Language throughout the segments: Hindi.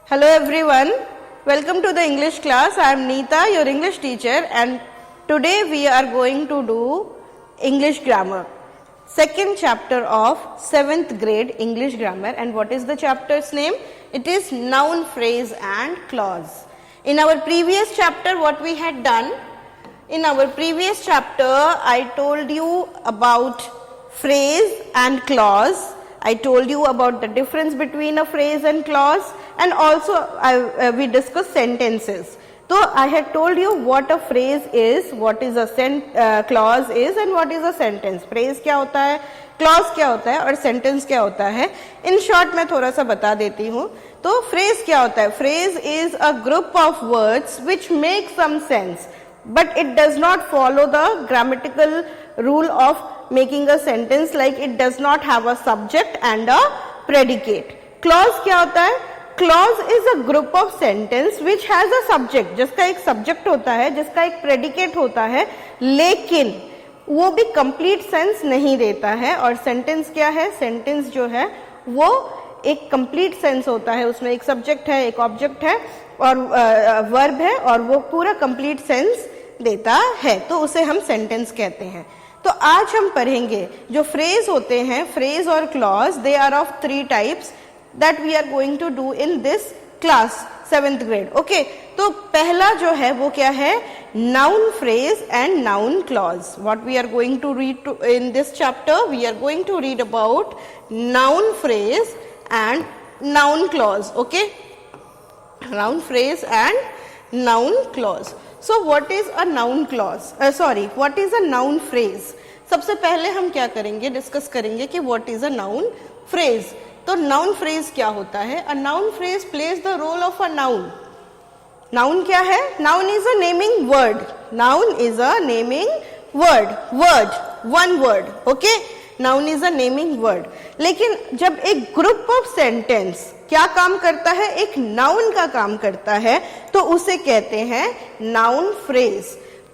Hello everyone, welcome to the English class. I am Neeta, your English teacher, and today we are going to do English grammar. Second chapter of 7th grade English grammar. And what is the chapter's name? It is noun, phrase and clause. In our previous chapter, what we had done? In our previous chapter, I told you about phrase and clause. I told you about the difference between a phrase and clause, and also we discussed sentences. So I had told you what a phrase is, what is a clause is, and what is a sentence. Phrase क्या होता है, clause क्या होता है और sentence क्या होता है. In short मैं थोड़ा सा बता देती हूँ. तो phrase क्या होता है? Phrase is a group of words which make some sense, but it does not follow the grammatical rule of making a sentence, like it does not have a subject and a predicate. Clause क्या होता है? Clause is a group of sentence which has a subject, जिसका एक subject होता है, जिसका एक predicate होता है, लेकिन वो भी complete sense नहीं देता है. और sentence क्या है? Sentence जो है वो एक complete sense होता है, उसमें एक subject है, एक object है और verb है और वो पूरा complete sense देता है, तो उसे हम sentence कहते हैं. तो आज हम पढ़ेंगे जो phrase होते हैं, phrase और clause, they are of 3 types that we are going to do in this class 7th grade. Okay, तो पहला जो है वो क्या है? Noun phrase and noun clause. What we are going to read in this chapter? We are going to read about noun phrase and noun clause. Okay, noun phrase and noun clause. So what is a noun clause? What is a noun phrase? सबसे पहले हम क्या करेंगे? डिस्कस करेंगे कि what is a noun phrase. तो noun phrase क्या होता है? A noun phrase plays the role of a noun. Noun क्या है? Noun is a naming word. Noun is a naming word. Word, one word. Okay? Noun is a naming word. लेकिन जब एक group of sentence क्या काम करता है? एक noun का काम करता है, तो उसे कहते हैं noun phrase.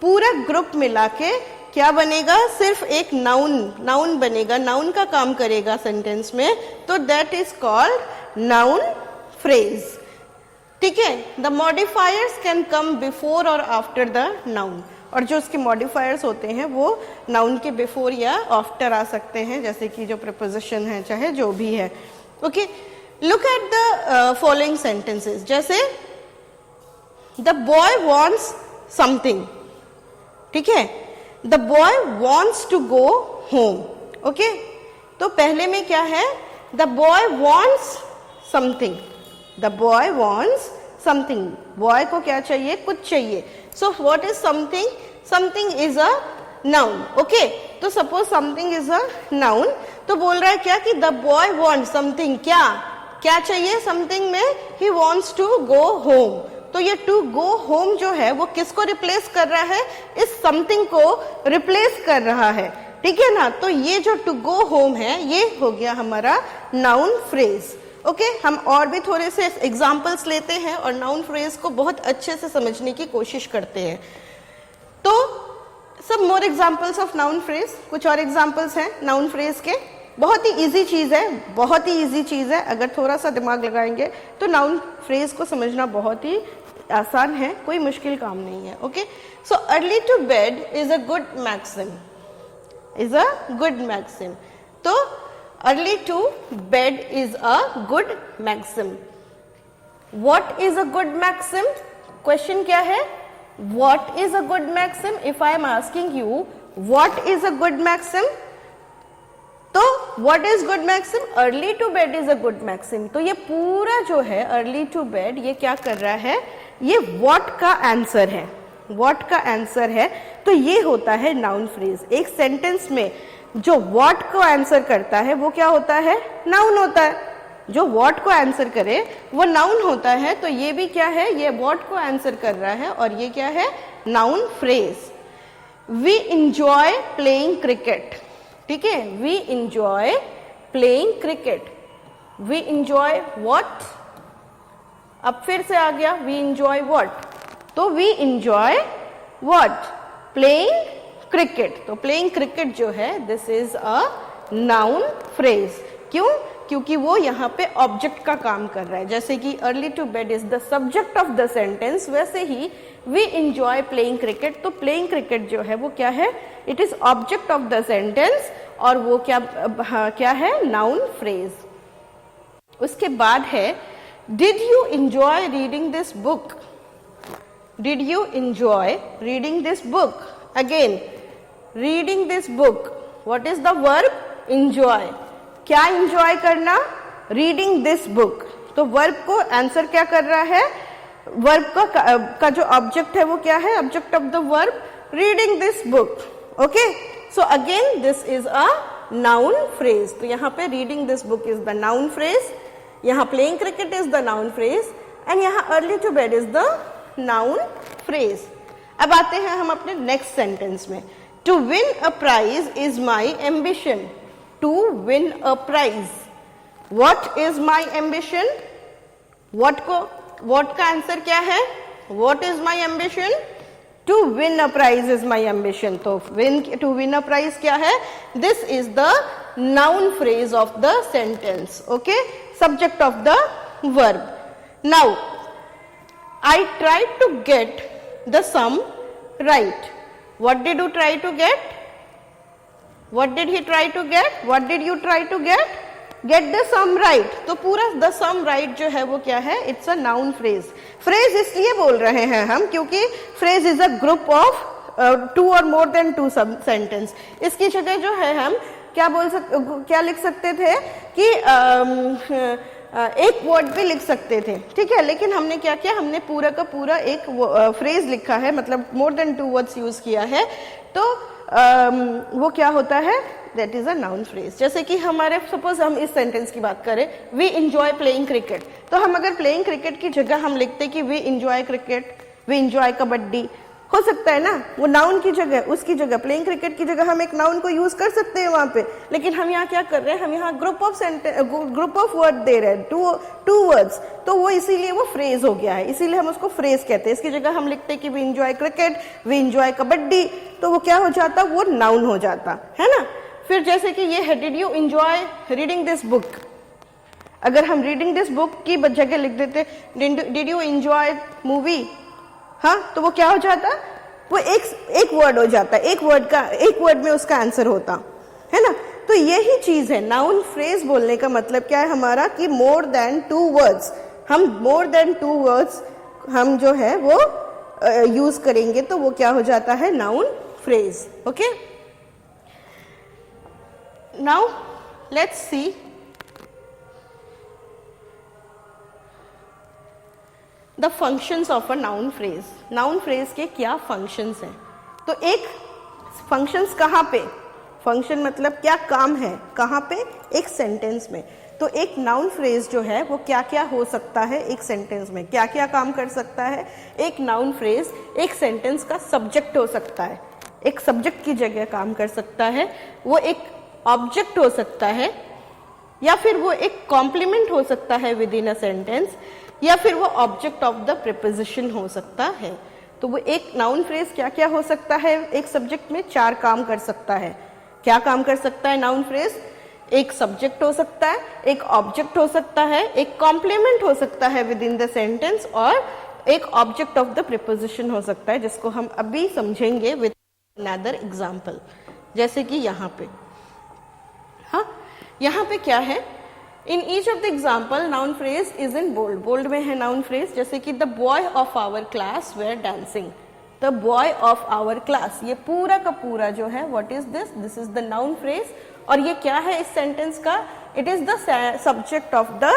पूरा group मिला के क्या बनेगा? सिर्फ एक noun बनेगा, noun का काम करेगा sentence में, तो that is called noun phrase. ठीक है? The modifiers can come before or after the noun. और जो उसके modifiers होते हैं वो noun के before या after आ सकते हैं, जैसे कि जो preposition है, चाहे जो भी है. Okay? Look at the following sentences. जैसे the boy wants something. ठीक है? The boy wants to go home. Okay? तो पहले में क्या है? The boy wants something. The boy wants something. Boy को क्या चाहिए? कुछ चाहिए. So what is something? Something is a noun. Okay? तो suppose something is a noun. तो बोल रहा है क्या कि the boy wants something. क्या चाहिए? समथिंग में he wants to go home. तो ये to go home जो है वो किसको रिप्लेस कर रहा है? इस समथिंग को रिप्लेस कर रहा है. ठीक है ना? तो ये जो to go home है ये हो गया हमारा noun phrase. ओके, हम और भी थोड़े से एग्जाम्पल्स लेते हैं और noun phrase को बहुत अच्छे से समझने की कोशिश करते हैं. तो सब more examples of noun phrase. कुछ और एग्जाम्पल्स हैं नाउन फ्रेज के. बहुत ही इजी चीज है, बहुत ही इजी चीज है. अगर थोड़ा सा दिमाग लगाएंगे तो नाउन फ्रेज को समझना बहुत ही आसान है, कोई मुश्किल काम नहीं है. Okay, so early to bed is a good maxim. Is a good maxim. तो early to bed is a good maxim. What is a good maxim? Question क्या है? What is a good maxim? If I am asking you, what is a good maxim? तो what is good maxim? Early to bed is a good maxim. तो ये पूरा जो है early to bed ये क्या कर रहा है? ये what का आंसर है. What का आंसर है. तो ये होता है noun phrase. एक सेंटेंस में जो what को आंसर करता है वो क्या होता है? noun होता है. जो what को आंसर करे वो noun होता है. तो ये भी क्या है? ये what को आंसर कर रहा है और ये क्या है? noun phrase. We enjoy playing cricket. ठीक है? We enjoy playing cricket. We enjoy what? अब फिर से आ गया we enjoy what? तो we enjoy what? Playing cricket. तो playing cricket जो है this is a noun phrase. क्यों? क्योंकि वो यहाँ पे ऑब्जेक्ट का काम कर रहा है। जैसे कि early to bed is the subject of the sentence, वैसे ही वी इंजॉय प्लेइंग क्रिकेट, तो प्लेइंग क्रिकेट जो है वो क्या है, it is object of the sentence, और वो क्या है, नाउन फ्रेज। उसके बाद है did you enjoy reading this book, did you enjoy reading this book, again reading this book, what is the verb, enjoy, क्या इंजॉय करना, रीडिंग दिस बुक, तो वर्ब को आंसर क्या कर रहा है, वर्ब का जो ऑब्जेक्ट है वो क्या है, object of the verb reading this book, okay. So again this is a noun phrase, तो यहाँ पे reading this book is the noun phrase, यहाँ playing cricket is the noun phrase, and यहाँ early to bed is the noun phrase. अब आते हैं हम अपने नेक्स्ट सेंटेंस में, to win a prize is my ambition, to win a prize, what is my ambition, what का आंसर क्या है, what is my ambition, to win a prize is my ambition, तो टू विन अ प्राइज क्या है, this is the noun phrase of the sentence, okay, subject of the verb. Now I tried to get the sum right. What did you try to get? What did he try to get? What did you try to get? Get the sum right. तो पूरा the sum right जो है वो क्या है? It's a noun phrase. Phrase इसलिए बोल रहे हैं हम क्योंकि phrase is a group of two or more than two sentence. इसकी जगह जो है हम क्या लिख सकते थे कि एक वर्ड भी लिख सकते थे, ठीक है, लेकिन हमने क्या किया, हमने पूरा का पूरा एक फ्रेज लिखा है, मतलब more than two words use किया है, तो वो क्या होता है, that is a noun phrase. जैसे कि हमारे सपोज हम इस सेंटेंस की बात करें, वी इंजॉय प्लेइंग क्रिकेट, तो हम अगर प्लेइंग क्रिकेट की जगह हम लिखते कि we enjoy cricket, we enjoy kabaddi, हो सकता है ना, वो नाउन की जगह, उसकी जगह प्लेइंग क्रिकेट की जगह हम एक नाउन को यूज कर सकते हैं वहां पे, लेकिन हम यहाँ क्या कर रहे हैं, हम यहाँ ग्रुप ऑफ वर्ड दे रहे हैं, टू वर्ड्स, तो वो इसीलिए वो फ्रेज हो गया है, इसीलिए हम उसको फ्रेज कहते हैं। इसकी जगह हम लिखते हैं कि we enjoy cricket, we enjoy kabaddi, तो वो क्या हो जाता, वो नाउन हो जाता है ना। फिर जैसे कि ये है did you enjoy reading this book, अगर हम रीडिंग दिस बुक की जगह लिख देते डिड यू इंजॉय मूवी, हाँ, तो वो क्या हो जाता, वो एक वर्ड हो जाता, एक वर्ड में उसका आंसर होता है ना। तो यही चीज है नाउन फ्रेज बोलने का मतलब क्या है हमारा, कि मोर देन टू वर्ड्स, हम मोर देन टू वर्ड्स हम जो है वो यूज करेंगे, तो वो क्या हो जाता है, noun phrase, okay. Now let's see the functions of a noun phrase. Noun phrase के क्या फंक्शंस हैं, तो एक फंक्शंस कहाँ पे, फंक्शन मतलब क्या काम है, कहाँ पे, एक सेंटेंस में, तो एक नाउन फ्रेज जो है वो क्या क्या हो सकता है, एक सेंटेंस में क्या क्या काम कर सकता है। एक नाउन फ्रेज एक सेंटेंस का सब्जेक्ट हो सकता है, एक सब्जेक्ट की जगह काम कर सकता है, वो एक ऑब्जेक्ट हो सकता है, या फिर वो एक कॉम्प्लीमेंट हो सकता है विद इन अ सेंटेंस, या फिर वो ऑब्जेक्ट ऑफ द प्रीपोजिशन हो सकता है। तो वो एक नाउन फ्रेज क्या क्या हो सकता है, एक सब्जेक्ट में 4 काम कर सकता है। क्या काम कर सकता है नाउन फ्रेज, एक सब्जेक्ट हो सकता है, एक ऑब्जेक्ट हो सकता है, एक कॉम्प्लीमेंट हो सकता है विद इन द सेंटेंस, और एक ऑब्जेक्ट ऑफ द प्रीपोजिशन हो सकता है, जिसको हम अभी समझेंगे विद अनदर एग्जांपल। जैसे कि यहाँ पे, हाँ, यहाँ पे क्या है, in each of the example noun phrase is in bold, bold में है नाउन फ्रेज, जैसे कि the boy of our class were dancing, the boy of our class, ये पूरा का पूरा जो है what is this, this is the noun phrase, और ये क्या है इस सेंटेंस का, it is the subject of the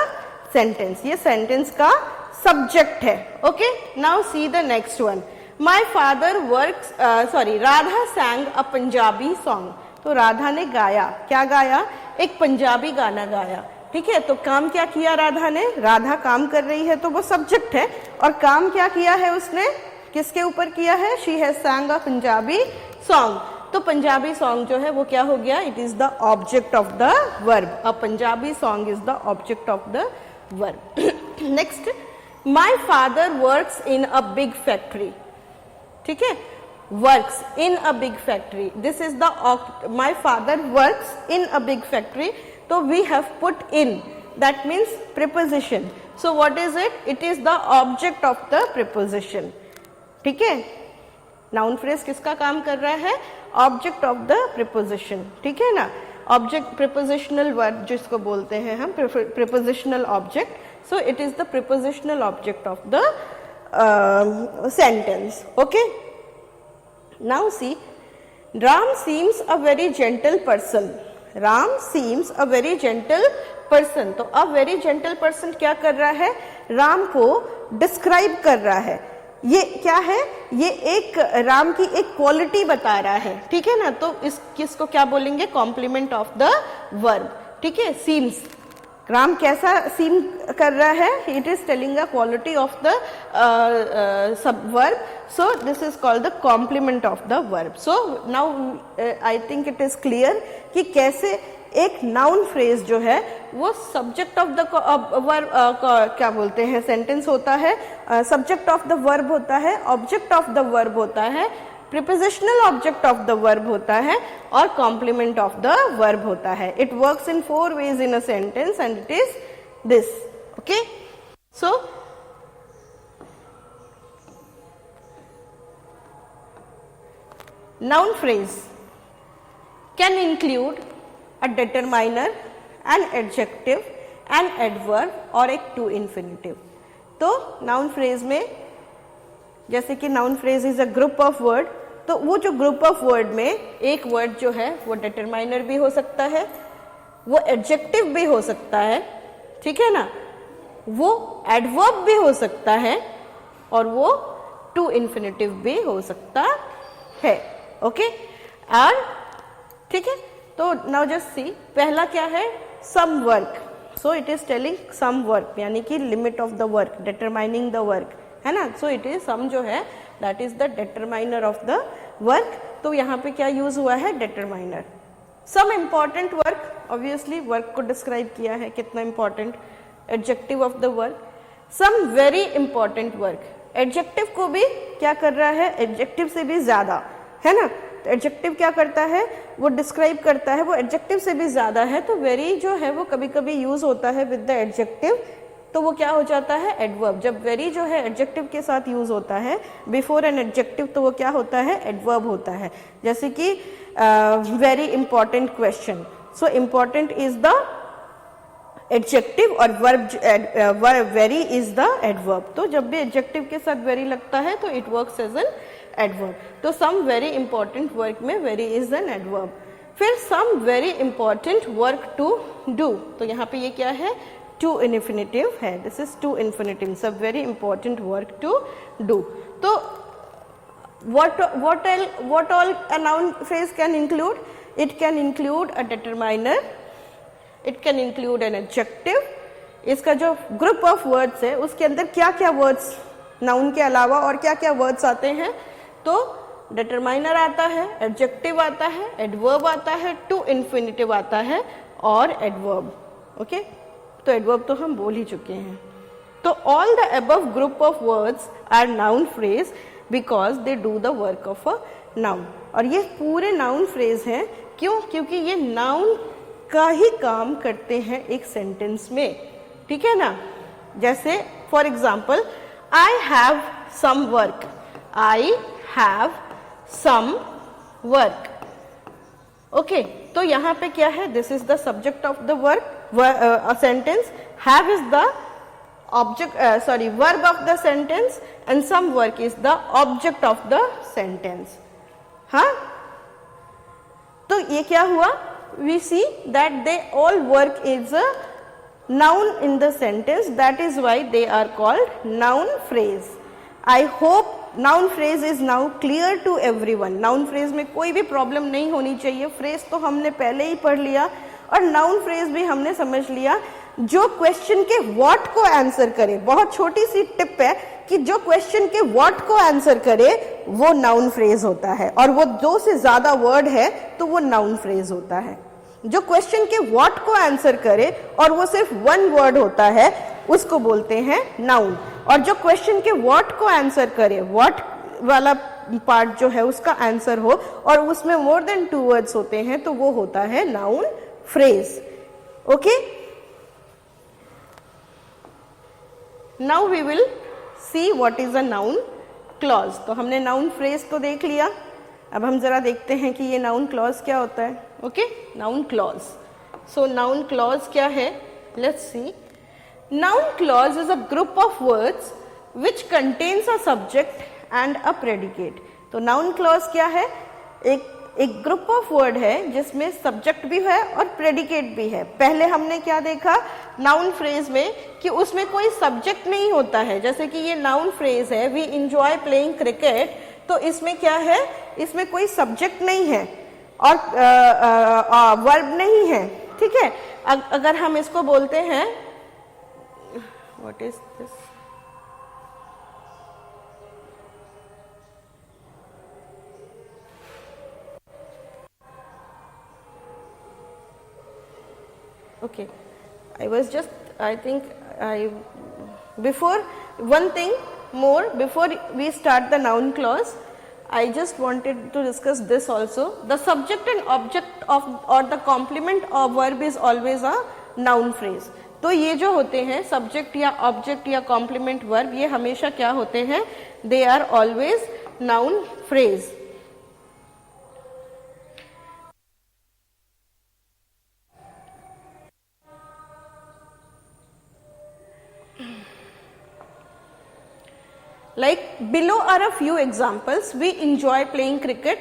sentence, ये सेंटेंस का सब्जेक्ट है, okay. Now see the next one, my father works, Radha सैंग a Punjabi song, तो राधा ने गाया, क्या गाया, एक पंजाबी गाना गाया, ठीक है। तो काम क्या किया राधा ने, राधा काम कर रही है तो वो सब्जेक्ट है, और काम क्या किया है उसने, किसके ऊपर किया है, she has sang a Punjabi song, तो पंजाबी सॉन्ग जो है वो क्या हो गया, it is the object of the verb, a Punjabi song is the object of the verb. Next, my father works in a big factory, ठीक है, works in a big factory, this is the my father works in a big factory, तो we have put in, that means preposition. So what is it? It is the object of the preposition. ठीक है, नाउन फ्रेज किसका काम कर रहा है? Object of the preposition. ठीक है ना, ऑब्जेक्ट, प्रिपोजिशनल वर्ब जिसको बोलते हैं हम, prepositional object. So it is the prepositional object of the sentence. Okay, now see, Ram seems a very gentle person. Ram seems a very gentle person. तो a very gentle person क्या कर रहा है? राम को डिस्क्राइब कर रहा है. ये क्या है? ये एक राम की एक क्वालिटी बता रहा है. ठीक है ना, तो इस किसको क्या बोलेंगे? Complement of the verb. ठीक है, सीम्स, राम कैसा सीम कर रहा है? It is telling a quality of the sub verb. So this is called the complement of the verb. So now I think it is clear कि कैसे एक नाउन फ्रेज जो है वो सब्जेक्ट ऑफ द वर्ब, क्या बोलते हैं, सेंटेंस होता है, सब्जेक्ट ऑफ द वर्ब होता है, ऑब्जेक्ट ऑफ द वर्ब होता है, prepositional object of the verb होता है और कॉम्प्लीमेंट ऑफ द वर्ब होता है. It works in 4 ways in a sentence and it is this. Okay, so noun phrase can include a determiner, an adjective, an adverb और एक to infinitive. तो नाउन फ्रेज में, जैसे कि noun phrase is a group of word, तो वो जो ग्रुप ऑफ वर्ड में एक वर्ड जो है वो डिटरमाइनर भी हो सकता है, वो एडजेक्टिव भी हो सकता है, ठीक है ना, वो एडवर्ब भी हो सकता है और वो टू इन्फिनेटिव भी हो सकता है. ओके, और ठीक है, तो नाउ जस्ट सी, पहला क्या है? Some work. So it is telling some work, यानी कि limit of the work, determining the work, है ना. सो इट इज सम जो है that is the determiner of the work. तो यहाँ पे क्या यूज हुआ है? Determiner. Some important work, obviously work को डिस्क्राइब किया है, कितना important, adjective of the work. Some very important work, adjective को भी क्या कर रहा है? एडजेक्टिव से भी ज्यादा, है ना. तो एडजेक्टिव क्या करता है? वो डिस्क्राइब करता है, वो एडजेक्टिव से भी ज्यादा है. तो वेरी जो है वो कभी कभी यूज होता है विद द एडजेक्टिव, तो वो क्या हो जाता है? एडवर्ब. जब वेरी जो है एडजेक्टिव के साथ यूज होता है बिफोर एन एडजेक्टिव, तो वो क्या होता है? एडवर्ब होता है. जैसे कि very important question. So important is the adjective और verb, very is the adverb. तो जब भी एडजेक्टिव के साथ वेरी लगता है तो it works as an adverb. तो सम वेरी इंपॉर्टेंट वर्क में वेरी इज एन एडवर्ब. फिर some very important work to do, तो यहाँ पे ये क्या है? टू इन्फिनेटिव है. दिस इज टू इन्फिनेटिव, सब very important work to do. तो what all a noun phrase can include? It can include a determiner, it can include an adjective. इसका जो ग्रुप ऑफ वर्ड्स है उसके अंदर क्या क्या वर्ड्स नाउन के अलावा और क्या क्या वर्ड्स आते हैं? तो डिटरमाइनर आता है, एडजेक्टिव आता है, एडवर्ब आता है, टू इन्फिनेटिव आता है और एडवर्ब. ओके, तो एडवर्ब तो हम बोल ही चुके हैं. तो all the above group of words are noun phrase because they do the work of a noun. और ये पूरे नाउन फ्रेज हैं. क्यों? क्योंकि ये नाउन का ही काम करते हैं एक सेंटेंस में. ठीक है ना. जैसे for example, I have some work, I have some work. Okay, तो यहाँ पे क्या है? This is the subject of the work, sentence. Have is the object, verb of the sentence and some work is the object of the sentence. हाँ, तो ये क्या हुआ? We see that they all work is a noun in the sentence, that is why they are called noun phrase. I hope noun phrase is now clear to everyone. noun phrase में कोई भी प्रॉब्लम नहीं होनी चाहिए. phrase तो हमने पहले ही पढ़ लिया और नाउन फ्रेज भी हमने समझ लिया. जो क्वेश्चन के व्हाट को आंसर करे, बहुत छोटी सी टिप है कि जो क्वेश्चन के व्हाट को आंसर करे वो नाउन फ्रेज होता है, और वो 2 से ज्यादा वर्ड है तो वो नाउन फ्रेज होता है. जो क्वेश्चन के व्हाट को आंसर करे और वो सिर्फ 1 वर्ड होता है उसको बोलते हैं नाउन. और जो क्वेश्चन के व्हाट को आंसर करे, व्हाट वाला पार्ट जो है उसका आंसर हो और उसमें मोर देन 2 वर्ड्स होते हैं तो वो होता है noun phrase. Okay, now we will see what is a noun clause. तो हमने नाउन फ्रेज तो देख लिया, अब हम जरा देखते हैं कि ये नाउन क्लॉज क्या होता है। Okay, noun clause. So noun clause क्या है, let's see. Noun clause is a group of words which contains a subject and a predicate. तो नाउन क्लॉज क्या है, एक ग्रुप ऑफ वर्ड है जिसमें सब्जेक्ट भी है और प्रेडिकेट भी है। पहले हमने क्या देखा नाउन फ्रेज में कि उसमें कोई सब्जेक्ट नहीं होता है, जैसे कि ये नाउन फ्रेज है, वी इंजॉय प्लेइंग क्रिकेट, तो इसमें क्या है, इसमें कोई सब्जेक्ट नहीं है और वर्ब नहीं है, ठीक है। अगर हम इसको बोलते हैं, what is this, okay, I was just, I think before, one thing more before we start the noun clause, I just wanted to discuss this also. The subject and object of or the complement of verb is always a noun phrase. तो ये जो होते हैं सब्जेक्ट या ऑब्जेक्ट या कॉम्प्लीमेंट वर्ब, ये हमेशा क्या होते हैं, they are always noun phrase. Like below are a few examples, we enjoy playing cricket,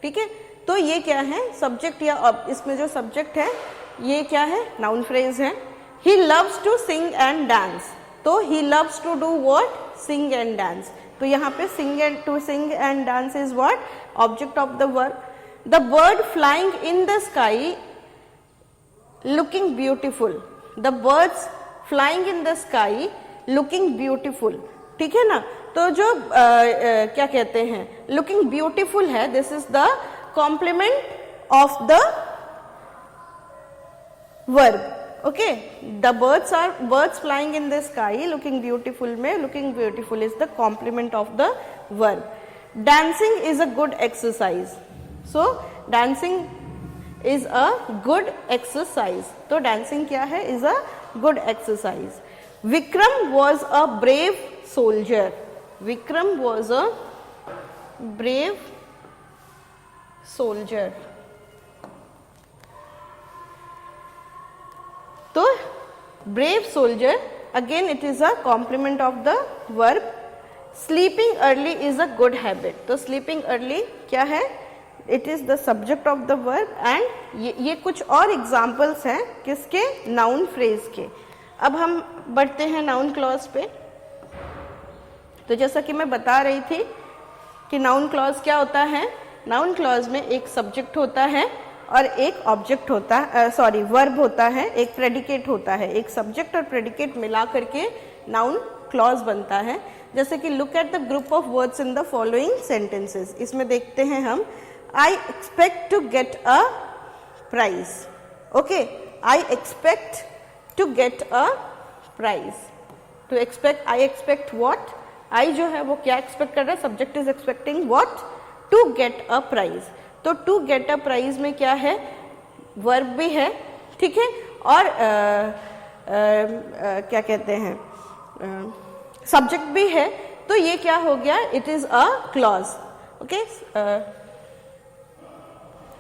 ठीक है। तो ये क्या है, सब्जेक्ट या इसमें जो सब्जेक्ट है ये क्या है, नाउन फ्रेज है। He loves to sing and dance, तो he loves to do what, sing and dance. तो यहाँ पे sing and to sing and dance is what, object of the verb. The bird flying in the sky looking beautiful, the birds flying in the sky looking beautiful, ठीक है ना। तो जो क्या कहते हैं, लुकिंग ब्यूटिफुल है, this is the complement of the verb. Okay, the birds flying in the sky looking beautiful में looking beautiful is the complement of the verb. Dancing is a good exercise, so dancing is a good exercise, तो डांसिंग क्या है, is a good exercise. Vikram was a brave soldier, Vikram was a brave soldier। तो brave soldier again it is a complement of the verb। sleeping early is a good habit, तो sleeping early क्या है, it is the subject of the verb and ये कुछ और examples हैं किसके, noun phrase के। अब हम बढ़ते हैं noun clause पे। तो जैसा कि मैं बता रही थी कि नाउन क्लॉज क्या होता है, नाउन क्लॉज में एक सब्जेक्ट होता है और एक ऑब्जेक्ट होता है, सॉरी वर्ब होता है, एक प्रेडिकेट होता है। एक सब्जेक्ट और प्रेडिकेट मिला करके नाउन क्लॉज बनता है। जैसे कि look at the group of words in the following sentences, इसमें देखते हैं हम, I expect to get a prize. Okay, I expect to get a prize, to expect, I expect what, I जो है वो क्या एक्सपेक्ट कर रहा है, subject is expecting what, to get a prize. तो टू गेट अ प्राइज में क्या है, वर्ब भी है, ठीक है, और क्या कहते हैं, सब्जेक्ट भी है। तो ये क्या हो गया, it is a clause. Okay,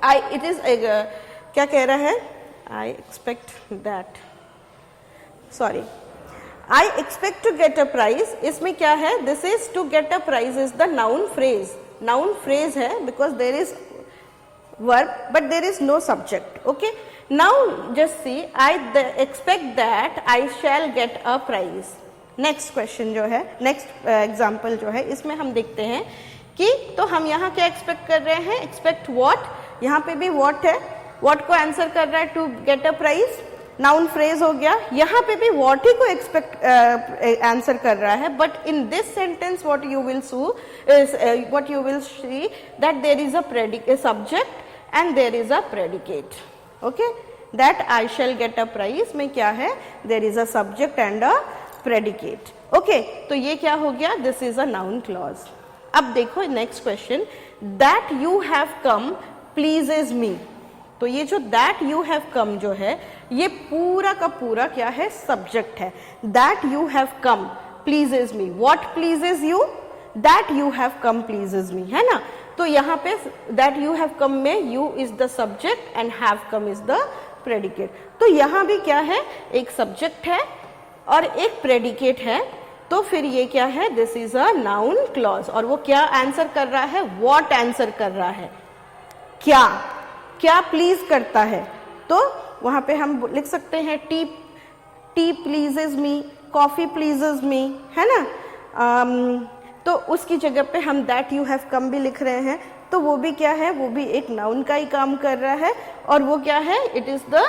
I it is क्या कह रहा है, आई expect that, sorry, I expect to get a prize, इसमें क्या है, this is to get a prize is the noun phrase, noun phrase है because there is verb but there is no subject। okay, now just see, I expect that I shall get a prize। next question जो है, next example जो है, इसमें हम देखते हैं कि तो हम यहाँ क्या expect कर रहे हैं, expect what, यहाँ पे भी what है, what को आंसर कर रहा है to get a prize, noun phrase हो गया। यहाँ पे भी व्हाट ही को एक्सपेक्ट आंसर कर रहा है, but in this sentence what you will see that there is a subject and there is a predicate. Okay, that I shall get a prize में क्या है, there is a subject and a predicate. Okay, तो ये क्या हो गया, this is a noun clause. अब देखो next question, that you have come pleases me. तो ये जो दैट यू हैव कम जो है, ये पूरा का पूरा क्या है, सब्जेक्ट है. That you have come pleases me. What pleases you? That you have come pleases me, है ना. तो यहाँ पे दैट यू हैव कम में you is the subject and have come is the predicate. तो यहाँ भी क्या है, एक सब्जेक्ट है और एक प्रेडिकेट है. तो फिर ये क्या है, this is a noun clause. और वो क्या आंसर कर रहा है, व्हाट आंसर कर रहा है, क्या, क्या प्लीज करता है. तो वहां पे हम लिख सकते हैं टी, टी प्लीजेज मी, कॉफी प्लीजेज मी, है ना. तो उसकी जगह पे हम दैट यू हैव कम भी लिख रहे हैं. तो वो भी क्या है, वो भी एक नाउन का ही काम कर रहा है. और वो क्या है, it is the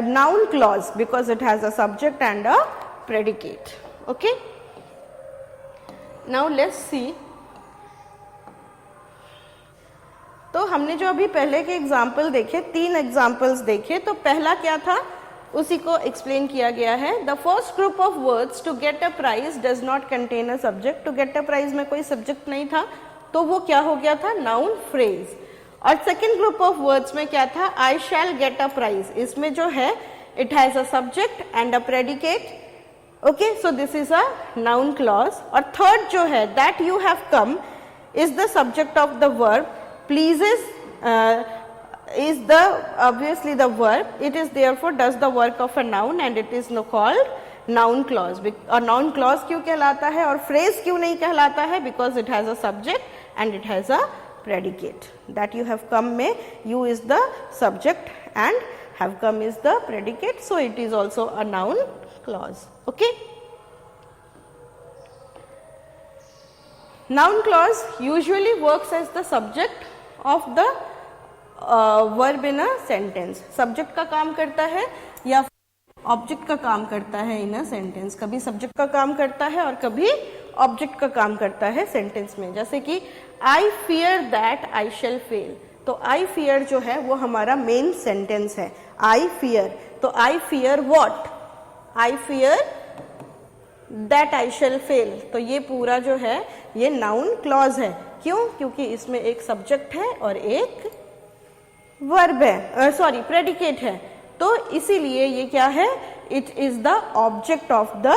noun clause because it has a subject and a predicate. Okay, now let's see. तो हमने जो अभी पहले के एग्जाम्पल देखे, 3 एग्जाम्पल्स देखे. तो पहला क्या था, उसी को एक्सप्लेन किया गया है. The first group of words to get a prize does not contain a subject. To get a prize में कोई सब्जेक्ट नहीं था, तो वो क्या हो गया था, नाउन फ्रेज. और सेकेंड ग्रुप ऑफ वर्ड्स में क्या था, आई शैल गेट अ प्राइज. इसमें जो है it has a subject and a predicate. Okay, so this is a noun clause. और थर्ड जो है, that you have come is the subject of the verb. Pleases is the obviously the verb. It is therefore does the work of a noun and it is called noun clause. और noun clause क्यों कहलाता है और phrase क्यों नहीं कहलाता है, because it has a subject and it has a predicate. That you have come में you is the subject and have come is the predicate, so it is also a noun clause. Okay. Noun clause usually works as the subject of the verb in a sentence. Subject का काम करता है या ऑब्जेक्ट का काम करता है इन अ सेंटेंस. कभी सब्जेक्ट का काम करता है और कभी ऑब्जेक्ट का काम करता है सेंटेंस में. जैसे कि I fear that I shall fail. तो आई फियर जो है वो हमारा मेन सेंटेंस है. आई फियर, तो I fear what, I fear that I shall fail. तो ये पूरा जो है ये नाउन क्लॉज है. क्यों? क्योंकि इसमें एक सब्जेक्ट है और एक वर्ब है, सॉरी प्रेडिकेट है. तो इसीलिए ये क्या है, it is the object of the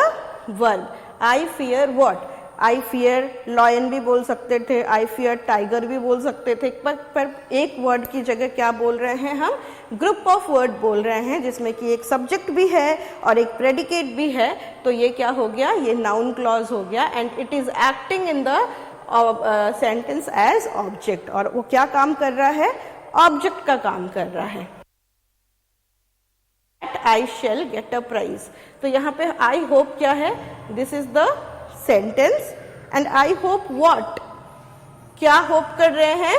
verb. I fear what, I fear lion भी बोल सकते थे, आई फियर टाइगर भी बोल सकते थे. पर एक वर्ड की जगह क्या बोल रहे हैं हम, ग्रुप ऑफ वर्ड बोल रहे हैं जिसमें कि एक सब्जेक्ट भी है और एक प्रेडिकेट भी है. तो ये क्या हो गया, ये नाउन क्लॉज हो गया and it is acting in the sentence as object. और वो क्या काम कर रहा है, ऑब्जेक्ट का काम कर रहा है. I shall get a prize. तो यहाँ पे आई होप क्या है, this is the sentence and I hope what, क्या होप कर रहे हैं,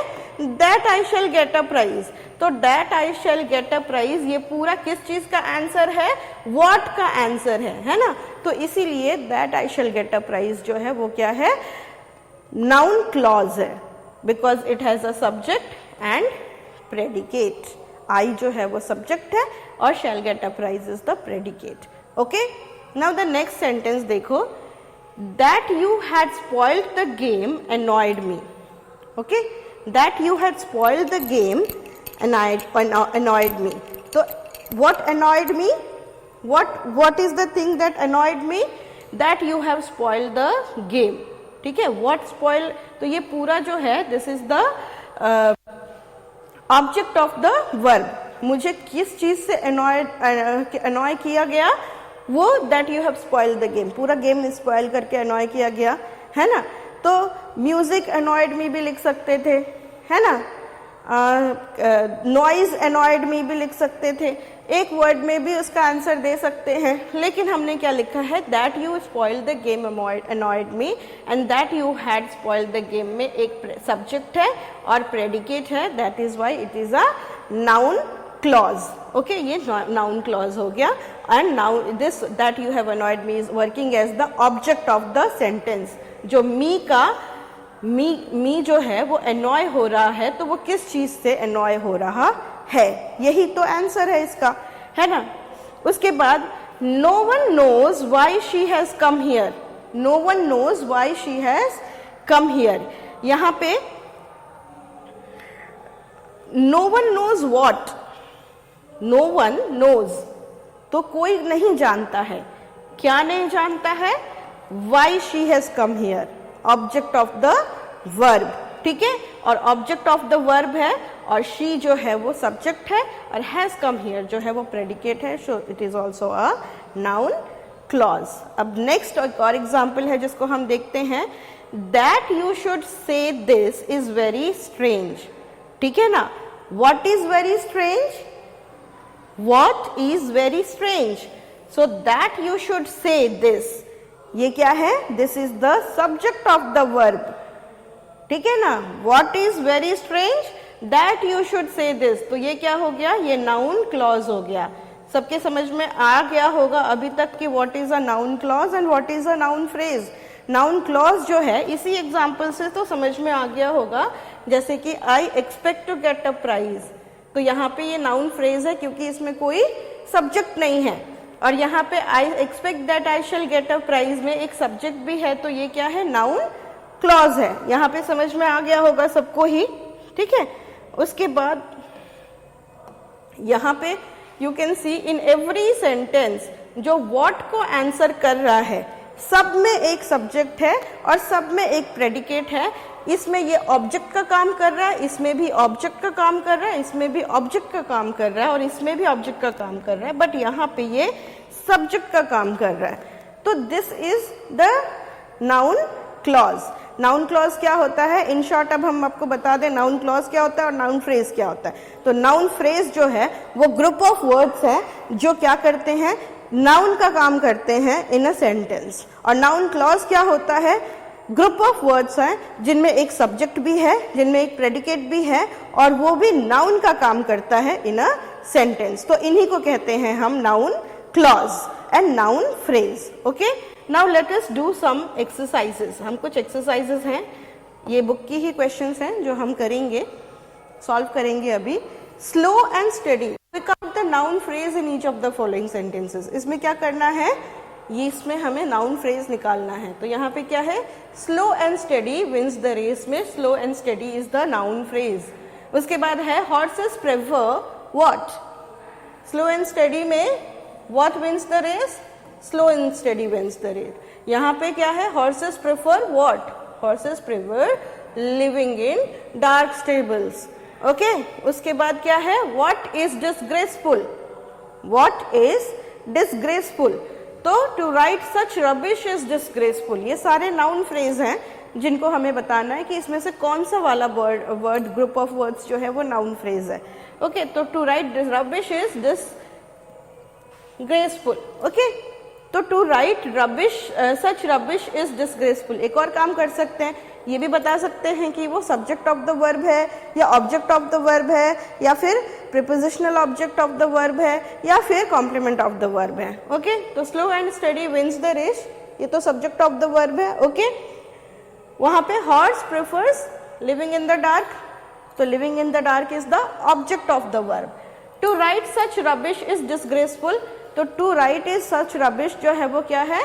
that I shall get a prize. तो that I shall get a prize ये पूरा किस चीज का आंसर है, व्हाट का आंसर है ना. तो इसीलिए that I shall get a prize जो है वो क्या है, नाउन क्लॉज है, because it has a subject and predicate. I जो है वो सब्जेक्ट है और shall get a prize is the predicate. Okay, now the next sentence देखो, that you had spoiled the game annoyed me. Okay, that you had spoiled the game annoyed me. So what annoyed me, what is the thing that annoyed me, that you have spoiled the game. ठीक है, what spoil, तो ये पूरा जो है this is the object of the verb. मुझे किस चीज से annoy किया गया, वो that you have spoiled the game, पूरा गेम स्पॉइल करके annoy किया गया है ना. तो म्यूजिक annoyed me भी लिख सकते थे, है ना. नॉइज annoyed me भी लिख सकते थे. एक वर्ड में भी उसका आंसर दे सकते हैं, लेकिन हमने क्या लिखा है, that you spoil the game annoyed me and that you had spoil the game में एक सब्जेक्ट है और प्रेडिकेट है. That is why it is a noun clause. Okay, ये नाउन क्लॉज हो गया. And now this that you have annoyed me is working as the object of the sentence. जो मी जो है वो annoy हो रहा है, तो वो किस चीज से annoy हो रहा है, यही तो आंसर है इसका, है ना. उसके बाद no one knows why she has come here. No one knows why she has come here. यहां पे no one knows what, no one knows, तो कोई नहीं जानता है। क्या नहीं जानता है? Why she has come here, object of the verb, ठीक है, और ऑब्जेक्ट ऑफ द वर्ब है और शी जो है वो सब्जेक्ट है और हैज कम हियर जो है वो प्रेडिकेट है, सो it is also a noun clause. अब नेक्स्ट एक और एग्जाम्पल है जिसको हम देखते हैं, that you should say this is very strange, ठीक है ना। What is very strange? What is very strange? So that you should say this. ये क्या है? This is the subject of the verb. ठीक है ना? What is very strange? That you should say this. तो ये क्या हो गया? ये noun clause हो गया। सबके समझ में आ गया होगा अभी तक कि what is a noun clause and what is a noun phrase. Noun clause जो है इसी एग्जाम्पल से तो समझ में आ गया होगा, जैसे कि I expect to get a prize. तो यहाँ पे ये नाउन फ्रेज है क्योंकि इसमें कोई सब्जेक्ट नहीं है, और यहाँ पे I expect that I shall get a prize में एक सब्जेक्ट भी है, तो ये क्या है? नाउन क्लॉज है। यहाँ पे समझ में आ गया होगा सबको ही, ठीक है। उसके बाद यहाँ पे you can see in every sentence जो व्हाट को आंसर कर रहा है, सब में एक सब्जेक्ट है और सब में एक प्रेडिकेट है। इसमें ये ऑब्जेक्ट का काम कर रहा है, इसमें भी ऑब्जेक्ट का काम कर रहा है, इसमें भी ऑब्जेक्ट का काम कर रहा है और इसमें भी ऑब्जेक्ट का काम कर रहा है, बट यहाँ पे ये सब्जेक्ट का काम कर रहा है। तो this is the noun clause. Noun clause क्या होता है? इन शॉर्ट अब हम आपको बता दें नाउन क्लॉज क्या होता है और नाउन फ्रेज क्या होता है। तो नाउन फ्रेज जो है वो ग्रुप ऑफ वर्ड्स है जो क्या करते हैं? नाउन का काम करते हैं इन अ सेंटेंस। और नाउन क्लॉज क्या होता है? ग्रुप ऑफ वर्ड्स हैं जिनमें एक सब्जेक्ट भी है, जिनमें एक प्रेडिकेट भी है और वो भी नाउन का काम करता है इन अ सेंटेंस। तो इन्हीं को कहते हैं हम noun clause and noun phrase. Okay, now let us do some exercises. हम कुछ एक्सरसाइजेस हैं, ये बुक की ही क्वेश्चंस हैं जो हम करेंगे, सॉल्व करेंगे अभी। Slow and study, pick out the noun phrase in each of the following sentences. इसमें क्या करना है? ये इसमें हमें नाउन फ्रेज निकालना है। तो यहाँ पे क्या है? Slow and steady wins the race में slow and steady is the noun phrase. उसके बाद है horses prefer what? Slow and steady में what wins the race? Slow and steady wins the race. यहाँ पे क्या है? Horses prefer what? Horses prefer living in dark stables. Okay, उसके बाद क्या है? What is disgraceful? What is disgraceful? तो to write such rubbish is disgraceful. ये सारे नाउन फ्रेज हैं जिनको हमें बताना है कि इसमें से कौन सा वाला वर्ड ग्रुप ऑफ वर्ड्स जो है वो नाउन फ्रेज है। ओके, तो to write rubbish is disgraceful. Okay, तो to write rubbish such rubbish is disgraceful. एक और काम कर सकते हैं, ये भी बता सकते हैं कि वो सब्जेक्ट ऑफ द वर्ब है या ऑब्जेक्ट ऑफ द वर्ब है या फिर prepositional object of the verb है या फिर कॉम्प्लीमेंट ऑफ द वर्ब है। ओके, तो slow and steady wins the race, ये तो सब्जेक्ट ऑफ द वर्ब है। ओके, वहां पे horse prefers living in the dark, तो living in the dark is the object of the verb. To write such rubbish is disgraceful, तो to write is such rubbish जो है वो क्या है?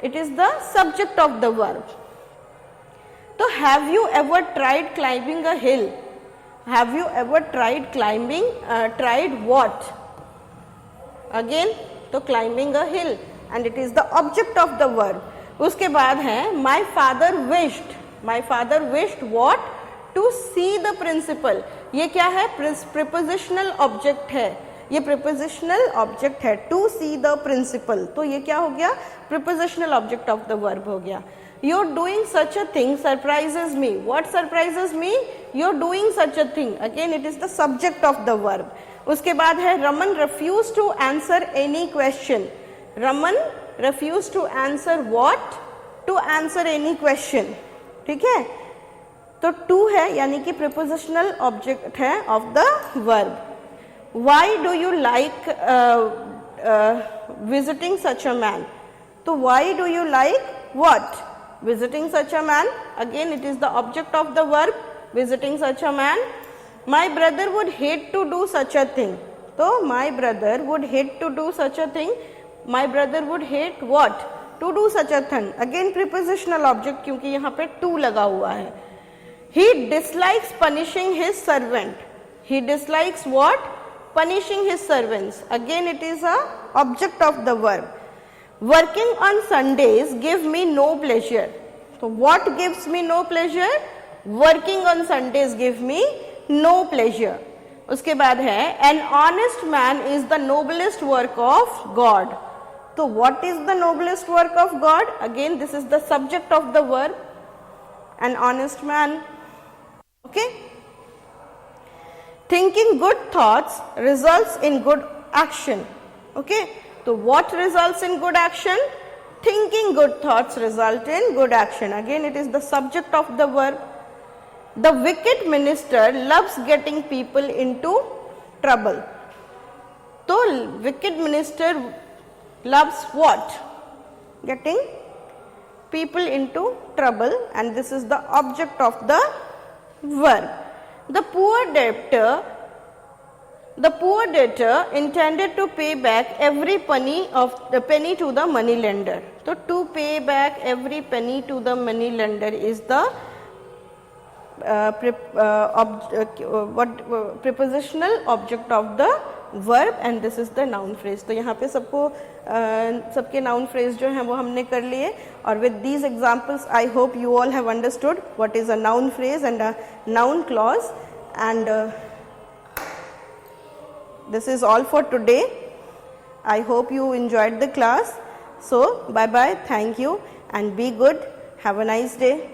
It is the subject of the verb. तो have you ever tried climbing a hill? Have you ever tried climbing, tried what? Again, तो climbing a hill and it is the object of the verb. उसके बाद है my father wished, my father wished what? To see the principal. ये क्या है? प्रीपोजिशनल ऑब्जेक्ट है, ये प्रीपोजिशनल ऑब्जेक्ट है। टू सी द प्रिंसिपल, तो ये क्या हो गया? Prepositional object of the verb हो गया। You're doing such a thing surprises me. What surprises me? You're doing such a thing. Again, it is the subject of the verb. उसके बाद है Raman refused to answer any question. Raman refused to answer what? To answer any question. ठीक है? तो to है यानी कि prepositional object है of the verb. Why do you like visiting such a man? तो why do you like what? Visiting such a man. Again, it is the object of the verb. Visiting such a man. My brother would hate to do such a thing. So, my brother would hate to do such a thing. My brother would hate what? To do such a thing. Again, prepositional object क्योंकि यहाँ पे to लगा हुआ है. He dislikes punishing his servant. He dislikes what? punishing his servants. Again it is a object of the verb. Working on Sundays give me no pleasure. So what gives me no pleasure? Working on Sundays give me no pleasure. उसके बाद है an honest man is the noblest work of God. So what is the noblest work of God? Again this is the subject of the verb, an honest man. Okay. Thinking good thoughts results in good action. Okay. So what results in good action? Thinking good thoughts result in good action. Again it is the subject of the verb. The wicked minister loves getting people into trouble. So wicked minister loves what? Getting people into trouble, and this is the object of the verb. The poor debtor intended to pay back every penny to the money lender. So to pay back every penny to the money lender is the prepositional object of the verb, and this is the noun phrase. तो यहाँ पे सबके noun phrase जो हैं वो हमने कर लिए, और with these examples I hope you all have understood what is a noun phrase and a noun clause, and this is all for today. I hope you enjoyed the class. So bye bye, thank you, and be good. Have a nice day.